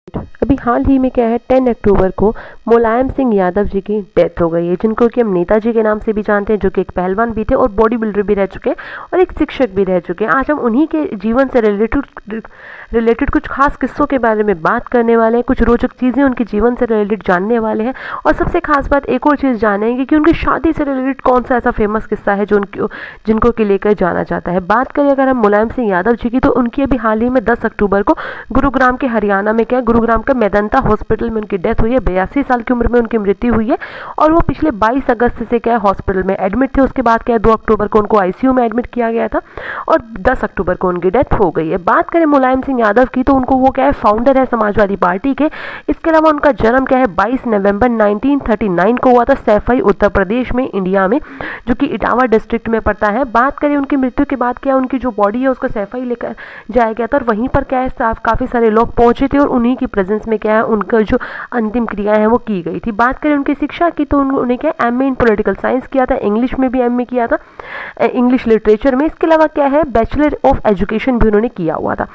अभी हाल ही में क्या है 10 अक्टूबर को मुलायम सिंह यादव जी की डेथ हो गई है, जिनको कि हम नेताजी के नाम से भी जानते हैं, जो कि एक पहलवान भी थे और बॉडी बिल्डर भी रह चुके हैं और एक शिक्षक भी रह चुके हैं। आज हम उन्हीं के जीवन से रिलेटेड कुछ खास किस्सों के बारे में बात करने वाले हैं, कुछ रोचक चीज़ें उनके जीवन से रिलेटेड जानने वाले हैं और सबसे खास बात एक और चीज़ जानेंगे कि उनकी शादी से रिलेटेड कौन सा ऐसा फेमस किस्सा है जो जिनको कि लेकर जाना चाहता है। बात करें अगर हम मुलायम सिंह यादव जी की, तो उनकी अभी हाल ही में 10 अक्टूबर को गुरुग्राम के हरियाणा में क्या है, गुरुग्राम के मेदांता हॉस्पिटल में उनकी डेथ हुई है। 82 साल की उम्र में उनकी मृत्यु हुई है और वो पिछले 22 अगस्त से क्या है हॉस्पिटल में एडमिट थे। उसके बाद क्या है 2 अक्टूबर को उनको आईसीयू में एडमिट किया गया था और 10 अक्टूबर को उनकी डेथ हो गई है। बात करें मुलायम सिंह यादव की, तो उनको वो क्या है फाउंडर है समाजवादी पार्टी के। इसके अलावा उनका जन्म क्या है 22 नवंबर 1939 को हुआ था सैफई उत्तर प्रदेश में, इंडिया में, जो कि इटावा डिस्ट्रिक्ट में पड़ता है। बात करें उनकी मृत्यु के बाद क्या उनकी जो बॉडी है उसको सैफई लेकर जाया गया था और वहीं पर क्या है काफ़ी सारे लोग पहुंचे थे और उन्हीं की प्रेजेंस में क्या है उनका जो अंतिम क्रियाएं हैं वो की गई थी। बात करें उनकी शिक्षा की, तो उन्होंने क्या एमए इन पॉलिटिकल साइंस किया था, इंग्लिश में भी एमए किया था, इंग्लिश लिटरेचर में। इसके अलावा क्या है बैचलर ऑफ एजुकेशन भी उन्होंने किया हुआ था।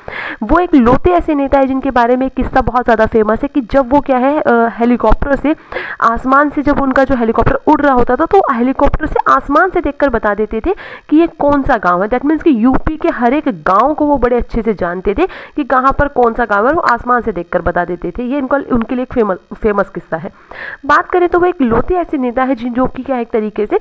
वो एक लौते ऐसे नेता है जिनके बारे में एक किस्सा बहुत ज़्यादा फेमस है कि जब वो क्या है हेलीकॉप्टर से आसमान से, जब उनका जो हेलीकॉप्टर उड़ रहा होता था तो हेलीकॉप्टर से आसमान से देखकर बता देते थे कि ये कौन सा गांव है। दैट मीन्स कि यूपी के हर एक गांव को वो बड़े अच्छे से जानते थे कि कहाँ पर कौन सा गांव है, वो आसमान से देखकर बता देते थे। ये उनके लिए एक फेमस किस्सा है। बात करें तो वो एक लौते ऐसे नेता है जो कि क्या एक तरीके से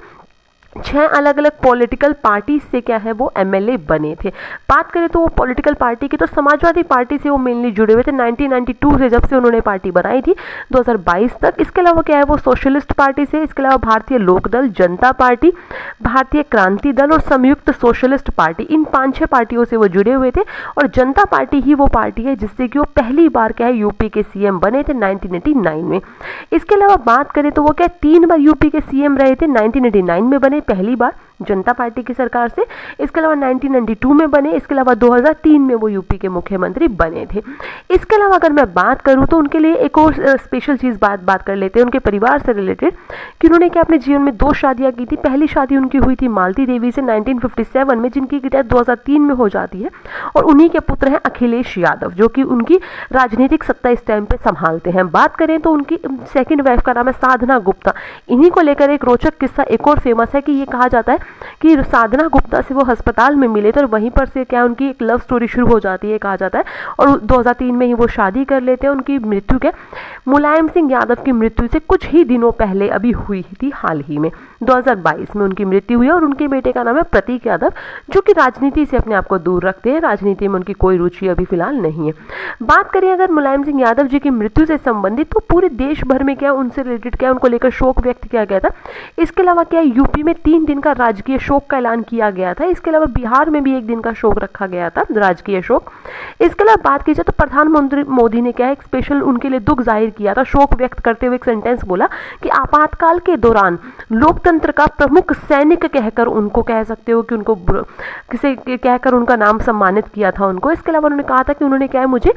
6 अलग अलग पॉलिटिकल पार्टी से क्या है वो एमएलए बने थे। बात करें तो वो पॉलिटिकल पार्टी की, तो समाजवादी पार्टी से वो मेनली जुड़े हुए थे 1992 से, जब से उन्होंने पार्टी बनाई थी 2022 तक। इसके अलावा क्या है वो सोशलिस्ट पार्टी से, इसके अलावा भारतीय लोकदल, जनता पार्टी, भारतीय क्रांति दल और संयुक्त सोशलिस्ट पार्टी, इन 5-6 पार्टियों से वो जुड़े हुए थे। और जनता पार्टी ही वो पार्टी है जिससे कि वो पहली बार क्या है यूपी के सीएम बने थे 1989 में। इसके अलावा बात करें तो वो क्या 3 बार यूपी के सीएम रहे थे। 1989 में बने पहली बार जनता पार्टी की सरकार से, इसके अलावा 1992 में बने, इसके अलावा 2003 में वो यूपी के मुख्यमंत्री बने थे। इसके अलावा अगर मैं बात करूं तो उनके लिए एक और स्पेशल चीज़ बात कर लेते हैं उनके परिवार से रिलेटेड कि उन्होंने क्या अपने जीवन में 2 शादियां की थी। पहली शादी उनकी हुई थी मालती देवी से 1957 में, जिनकी डेथ 2003 में हो जाती है और उन्हीं के पुत्र हैं अखिलेश यादव, जो कि उनकी राजनीतिक सत्ता इस टाइम पे संभालते हैं। बात करें तो उनकी सेकेंड वाइफ का नाम है साधना गुप्ता। इन्हीं को लेकर एक रोचक किस्सा एक और फेमस है कि ये कहा जाता है कि साधना गुप्ता से वो अस्पताल में मिले थे और वहीं पर से क्या उनकी एक लव स्टोरी शुरू हो जाती है कहा जाता है और 2003 में ही वो शादी कर लेते हैं। उनकी मृत्यु के मुलायम सिंह यादव की मृत्यु से कुछ ही दिनों पहले अभी हुई थी, हाल ही में 2022 में उनकी मृत्यु हुई और उनके बेटे का नाम है प्रतीक यादव, जो कि राजनीति से अपने आप को दूर रखते हैं। राजनीति में उनकी कोई रुचि अभी फिलहाल नहीं है। बात करें अगर मुलायम सिंह यादव जी की मृत्यु से संबंधित, तो पूरे देश भर में क्या उनसे रिलेटेड क्या उनको लेकर शोक व्यक्त किया गया था। इसके अलावा क्या यूपी में 3 दिन का राजकीय शोक का ऐलान किया गया था। इसके अलावा बिहार में भी 1 दिन का शोक रखा गया था, राजकीय शोक। इसके अलावा बात की जाए तो प्रधानमंत्री मोदी ने क्या है एक स्पेशल उनके लिए दुख जाहिर किया था, शोक व्यक्त करते हुए एक सेंटेंस बोला कि आपातकाल के दौरान लोकतंत्र का प्रमुख सैनिक कहकर उनको कह सकते हो कि उनको किसे कहकर उनका नाम सम्मानित किया था उनको। इसके अलावा उन्होंने कहा था कि उन्होंने क्या है मुझे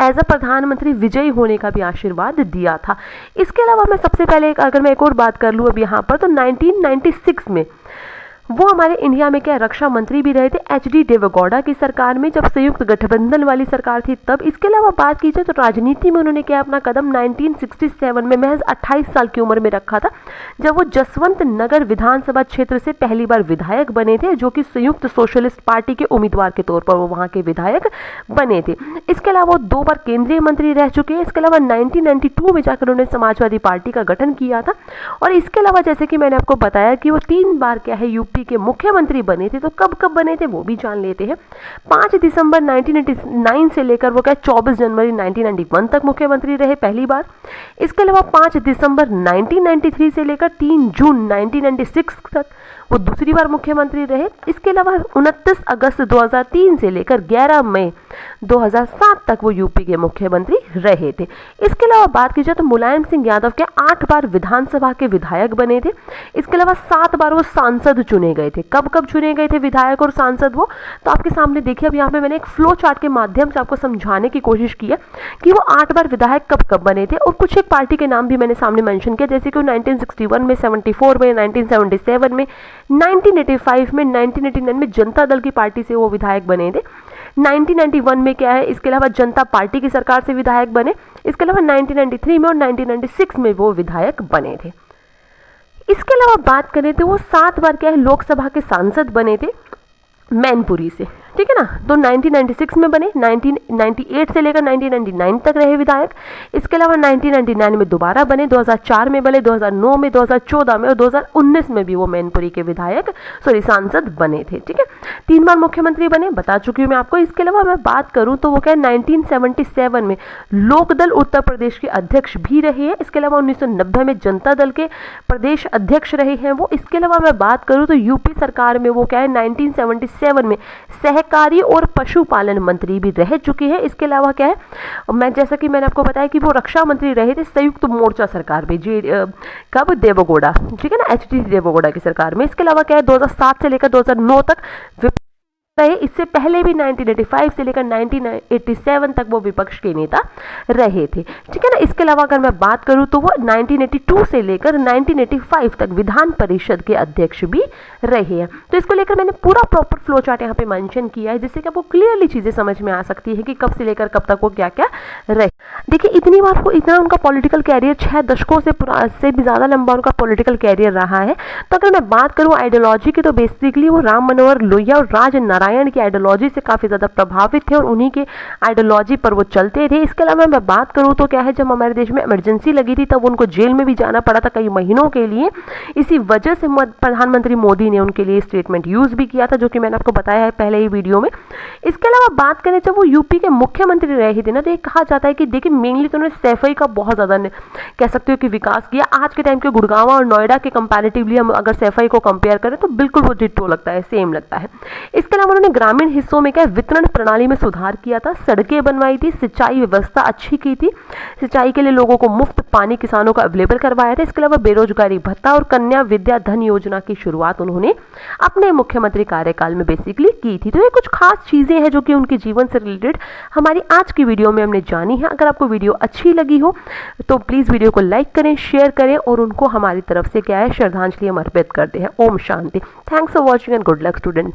एज अ प्रधानमंत्री विजयी होने का भी आशीर्वाद दिया था। इसके अलावा मैं सबसे पहले अगर मैं एक और बात कर लूँ अब यहाँ पर, तो 1996 में वो हमारे इंडिया में क्या रक्षा मंत्री भी रहे थे एचडी देवेगौड़ा की सरकार में, जब संयुक्त गठबंधन वाली सरकार थी तब। इसके अलावा बात की जाए तो राजनीति में उन्होंने क्या अपना कदम 1967 में महज 28 साल की उम्र में रखा था, जब वो जसवंत नगर विधानसभा क्षेत्र से पहली बार विधायक बने थे, जो कि संयुक्त सोशलिस्ट पार्टी के उम्मीदवार के तौर पर वो वहाँ के विधायक बने थे। इसके अलावा वो 2 बार केंद्रीय मंत्री रह चुके हैं। इसके अलावा 1992 में जाकर उन्होंने समाजवादी पार्टी का गठन किया था और इसके अलावा जैसे कि मैंने आपको बताया कि वो 3 बार क्या है यूपी के मुख्यमंत्री बने थे। तो कब कब बने थे वो भी जान लेते हैं। 5 दिसंबर 1989 से लेकर वो क्या 24 जनवरी 1991 तक मुख्यमंत्री रहे पहली बार। इसके अलावा 5 दिसंबर 1993 से लेकर 3 जून 1996 तक वो दूसरी बार मुख्यमंत्री रहे। इसके अलावा 29 अगस्त 2003 से लेकर 11 मई 2007 तक वो यूपी के मुख्यमंत्री रहे थे। इसके अलावा बात की जाए तो मुलायम सिंह यादव के 8 बार विधानसभा के विधायक बने थे। इसके अलावा 7 बार वो सांसद चुने गए थे। कब कब चुने गए थे विधायक और सांसद वो, तो आपके सामने देखिए अब यहाँ पे मैंने एक फ्लो चार्ट के माध्यम से आपको समझाने की कोशिश की है कि वो 8 बार विधायक कब कब बने थे और कुछ एक पार्टी के नाम भी मैंने सामने मेंशन किया, जैसे कि 1961 में, 74 में, 1977 में, 1985 में, 1989 में जनता दल की पार्टी से वो विधायक बने थे। 1991 में क्या है, इसके अलावा जनता पार्टी की सरकार से विधायक बने। इसके अलावा 1993 में और 1996 में वो विधायक बने थे। इसके अलावा बात करें तो वो 7 बार क्या है लोकसभा के सांसद बने थे मैनपुरी से, ठीक है ना। तो 1996 में बने, 1998 से लेकर 1999 तक रहे विधायक। इसके अलावा 1999 में दोबारा बने, 2004 में बने, 2009 में, 2014 में और 2019 में भी वो मैनपुरी के विधायक सांसद बने थे, ठीक है। 3 बार मुख्यमंत्री बने, बता चुकी हूँ मैं आपको। इसके अलावा मैं बात करूँ तो वो क्या 1977 में लोकदल उत्तर प्रदेश के अध्यक्ष भी रहे हैं। इसके अलावा 1990 में जनता दल के प्रदेश अध्यक्ष रहे हैं वो। इसके अलावा मैं बात करूँ तो यूपी सरकार में वो क्या है 1977 में सहकारी और पशुपालन मंत्री भी रह चुके हैं। इसके अलावा क्या है, मैं जैसा कि मैंने आपको बताया कि वो रक्षा मंत्री रहे थे संयुक्त मोर्चा सरकार में, कब, देवेगौड़ा, ठीक है ना, एचडी देवेगौड़ा की सरकार में। इसके अलावा क्या है 2007 से लेकर 2009 तक रहे। इससे पहले भी 1985 से लेकर 1987 तक वो विपक्ष के नेता रहे थे, ठीक है ना। इसके अलावा अगर मैं बात करूं तो वो 1982 से लेकर 1985 तक विधान परिषद के अध्यक्ष भी रहे हैं। तो इसको लेकर मैंने पूरा प्रॉपर फ्लो चार्ट यहाँ पे मेंशन किया है, जिससे कि आपको क्लियरली चीजें समझ में आ सकती है कि कब से लेकर कब तक वो क्या क्या रहे। देखिए इतनी बार को इतना उनका पॉलिटिकल कैरियर 6 दशकों से भी ज्यादा लंबा उनका पॉलिटिकल कैरियर रहा है। तो अगर मैं बात करूं आइडियोलॉजी की, तो बेसिकली वो राम मनोहर लोहिया और राज नारायण की आइडियोलॉजी से काफी ज्यादा प्रभावित थे और उन्हीं के आइडियोलॉजी पर वो चलते थे। इसके अलावा मैं बात करूं तो क्या है, जब हमारे देश में इमरजेंसी लगी थी तब उनको जेल में भी जाना पड़ा था कई महीनों के लिए। इसी वजह से प्रधानमंत्री मोदी ने उनके लिए स्टेटमेंट यूज भी किया था, जो कि मैंने आपको बताया है पहले ही वीडियो में। इसके अलावा बात करें जब वो यूपी के मुख्यमंत्री रहे थे ना, तो ये कहा जाता है कि देखिए मेनली तो उन्होंने सैफई का बहुत ज्यादा कह सकते हो कि विकास किया। आज के टाइम के गुड़गांव और नोएडा के कंपैरेटिवली हम अगर सैफई को कंपेयर करें तो बिल्कुल वो डिट्टो लगता है, सेम लगता है। इसके अलावा उन्होंने ग्रामीण हिस्सों में क्या वितरण प्रणाली में सुधार किया था, सड़कें बनवाई थी, सिंचाई व्यवस्था अच्छी की थी, सिंचाई के लिए लोगों को मुफ्त पानी किसानों को अवेलेबल करवाया था। इसके अलावा बेरोजगारी भत्ता और कन्या विद्या धन योजना की शुरुआत उन्होंने अपने मुख्यमंत्री कार्यकाल में बेसिकली की थी। तो ये कुछ खास चीजें हैं जो कि उनके जीवन से रिलेटेड हमारी आज की वीडियो में हमने जानी है। अगर आपको वीडियो अच्छी लगी हो तो प्लीज वीडियो को लाइक करें, शेयर करें और उनको हमारी तरफ से क्या है श्रद्धांजलि हम अर्पित करते हैं। ओम शांति। Thanks for watching and good luck student.